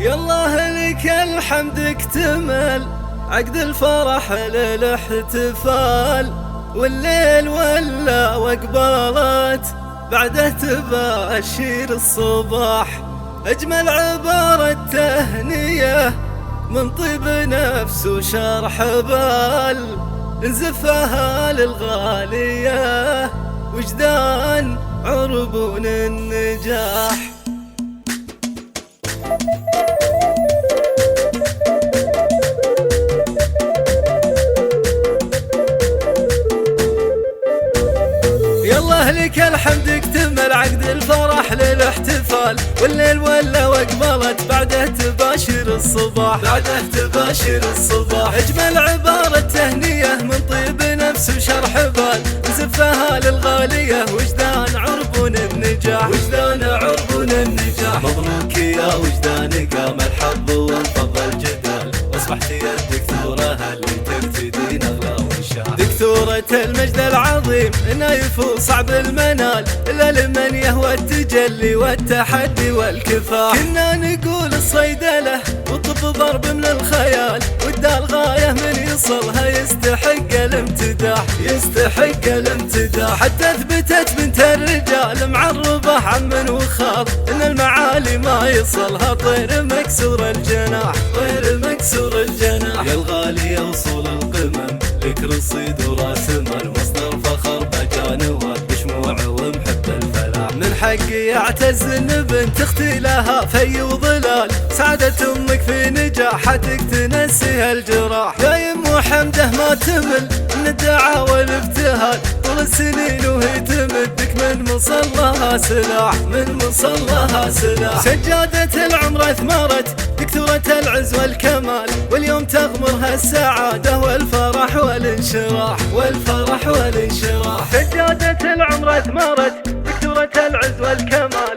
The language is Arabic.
يالله لك الحمد اكتمل عقد الفرح للاحتفال، والليل ولا واقبلت بعده تباشر الصباح. أجمل عبارة تهنية من طيب نفس وشرح بال، نزفها للغالية وجدان عربون النجاح. يالله لك الحمد اكتمل عقد الفرح للاحتفال، والليل ولا واقبلت بعده تباشر الصباح. اجمل عبارة تهنية من طيب نفس وشرح بال، نزفها للغالية وجدان عربون النجاح. مبروك يا وجدان قام الحظ وانفض الجدال، واصبحت يا الدكتورة اللي ترتدين اغلى وشاح. دكتورة المجد العظيم نايف صعب المنال، إلا لمن يهوى التجلي والتحدي والكفاح. كنا نقول الصيدلة والطب ضرب من الخيال، والدال غاية من يصلها يستحق الامتداح. حتى اثبتت بنت الرجال معربة عم وخاض ان المعالي ما يصلها طير مكسور الجناح. يا الغالية وصول القمم لك رصيد وراس مال، مصدر فخر بجانوات بشموع ومحب الفلاح. من حقي يعتز ان بنت اختي لها في وظلال، سعادة امك في نجاحتك تنسيها الجراح. يا يم حمده ما تمل من الدعاء والابتهال، طول السنين وهي تمدك من مصلها سلاح. سجادة العمر اثمرت دكتورة العز والكمال، واليوم تغمرها السعادة والفرح والانشراح. سجادة العمر اثمرت دكتورة العز والكمال،